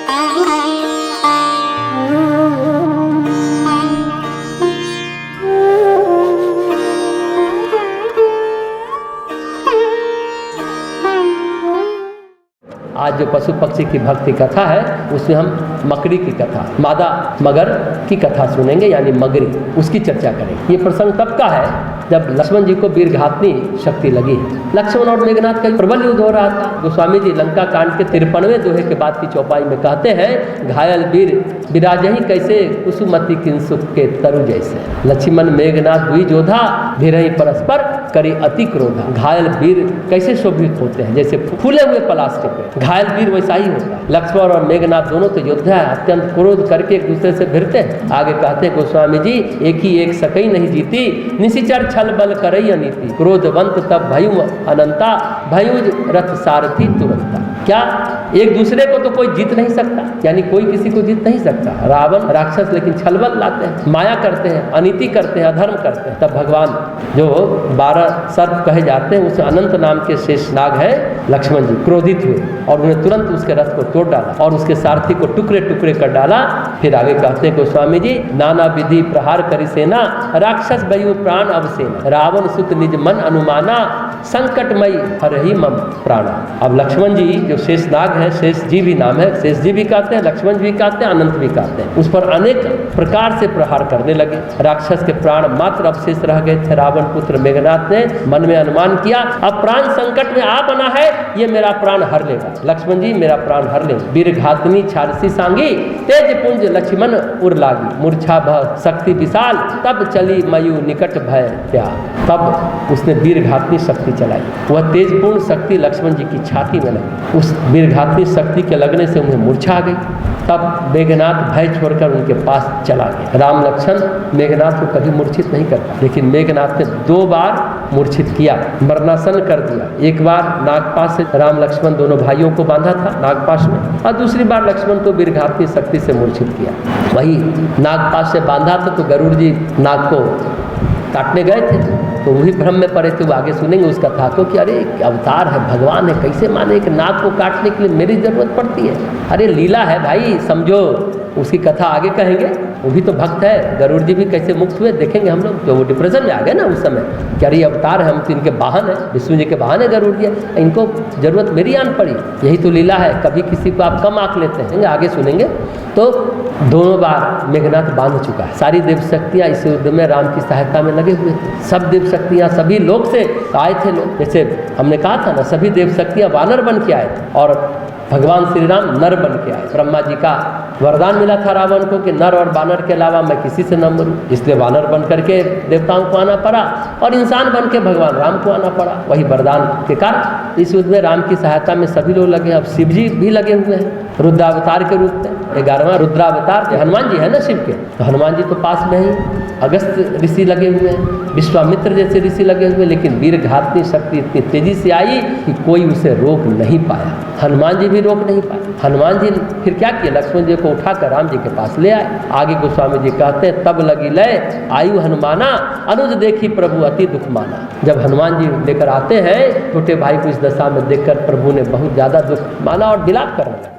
आज जो पशु पक्षी की भक्ति कथा है उसमें हम मकड़ी की कथा, मादा मगर की कथा सुनेंगे, यानी मगरी, उसकी चर्चा करेंगे। ये प्रसंग तब का है जब लक्ष्मण जी को वीरघातनी शक्ति लगी है। लक्ष्मण और मेघनाथ का प्रबल युद्ध हो रहा था। गोस्वामी जी लंका कांड के 53वें दोहे के बाद की चौपाई में कहते हैं, घायल वीर विराजही कैसे कुसुमति किंसुक के तरु जैसे। लक्ष्मण मेघनाथ दुई जोधा भिरहि परस्पर करी अति क्रोधा। घायल वीर कैसे शोभित होते हैं, जैसे फूले हुए पलाश के पेड़। घायल वीर वैसा ही होता है। लक्ष्मण और मेघनाथ दोनों तो योद्धा है, अत्यंत क्रोध करके एक दूसरे से भिड़ते हैं। आगे कहते हैं गोस्वामी जी, एक ही एक सकई नहीं जीती, निशिचर छल बल करई अनीति। क्रोधवंत तब भयु अनंता, भयुज रथ सारथी तुरंता। क्या एक दूसरे को तो कोई जीत नहीं सकता, यानी कोई किसी को जीत नहीं सकता। रावण राक्षस लेकिन छलबल लाते हैं, माया करते हैं, अनीति करते हैं, अधर्म करते हैं। तब भगवान जो 12 सर्प कहे जाते हैं, उस अनंत नाम के शेष नाग है लक्ष्मण जी, क्रोधित हुए और उन्हें तुरंत उसके रथ को तोड़ डाला और उसके सारथी को टुकड़े टुकड़े कर डाला। फिर आगे कहते हैं गोस्वामी जी, नाना विधि प्रहार करी सेना, राक्षस भयु प्राण अवसेना। रावण सुत निज मन अनुमाना, संकटमयी हरहि मम प्राणा। अब लक्ष्मण जी जो शेष नाग है, शेष जी भी नाम है, शेष जी भी कहते हैं, लक्ष्मण जी भी कहते हैं, अनंत भी कहते हैं, उस पर अनेक प्रकार से प्रहार करने लगे। राक्षस के प्राण मात्र अवशेष रह गए थे। रावण पुत्र मेघनाथ ने मन में अनुमान किया, अब प्राण संकट में आ बना है, ये मेरा प्राण हर लेगा, लक्ष्मण जी मेरा प्राण हर लेगा। वीरघातनी छारसी सांगी, तेज पुंज लक्ष्मण उर लागी। मूर्छा भय शक्ति विशाल, तब चली मयु निकट भय त्याग। तब उसने वीरघातनी शक्ति चलाई। वह तेजपूर्ण शक्ति लक्ष्मण जी की छाती में लगी। उस वीरघातनी शक्ति के लगने से उन्हें मूर्छा आ गई। तब मेघनाथ भय छोड़कर उनके पास चला गया। राम लक्ष्मण मेघनाथ को कभी मूर्छित नहीं करता, लेकिन मेघनाथ ने 2 बार मूर्छित किया, मरणासन कर दिया। एक बार नागपाश से राम लक्ष्मण दोनों भाइयों को बांधा था नागपाश में, और दूसरी बार लक्ष्मण को वीरघातनी शक्ति से मूर्छित किया। वही नागपाश से बांधा था तो गरुड़ जी नाग को काटने गए थे, तो वही भ्रम में पड़े थे। वो आगे सुनेंगे उस कथा को कि अरे अवतार है, भगवान है, कैसे माने कि नाग को काटने के लिए मेरी जरूरत पड़ती है। अरे लीला है भाई, समझो। उसकी कथा आगे कहेंगे। वो भी तो भक्त है। गरुड़ जी भी कैसे मुक्त हुए देखेंगे हम लोग। जो वो डिप्रेशन में आ गए ना उस समय कि अरे अवतार है, हम तो इनके वाहन है, विष्णु जी के वाहन है गरुड़ जी, इनको जरूरत मेरी आन पड़ी। यही तो लीला है, कभी किसी को आप कम आंक लेते हैं। आगे सुनेंगे। तो दोनों बार मेघनाथ बांध चुका है। सारी देव शक्तियाँ इस युद्ध में राम की सहायता में लगे हुए थे। सब देव शक्तियाँ सभी लोग से आए थे लोग, जैसे हमने कहा था ना, सभी देव शक्तियाँ वानर बन के आए थे और भगवान श्री राम नर बन के आए। ब्रह्मा जी का वरदान मिला था रावण को कि नर और वानर के अलावा मैं किसी से न मरूं, इसलिए वानर बन करके देवताओं को आना पड़ा और इंसान बन के भगवान राम को आना पड़ा। वही वरदान के कारण इस युद्ध में राम की सहायता में सभी लोग लगे। अब शिव जी भी लगे हुए हैं रुद्रावतार के रूप में। 11वां रुद्रावतार हनुमान जी है ना शिव के, तो हनुमान जी तो पास में ही। अगस्त ऋषि लगे हुए हैं, विश्वामित्र जैसे ऋषि लगे हुए, लेकिन वीरघातनी शक्ति इतनी तेजी से आई कि कोई उसे रोक नहीं पाया। हनुमान जी भी रोक नहीं पाए। हनुमान जी फिर क्या किया, लक्ष्मण जी को उठाकर राम जी के पास ले आए। आगे गोस्वामी जी कहते हैं, तब लगी लय आयु हनुमाना, अनुज देखी प्रभु अति दुख माना। जब हनुमान जी लेकर आते हैं छोटे भाई को इस दशा में देखकर प्रभु ने बहुत ज़्यादा दुख माना और विलाप करने लगा।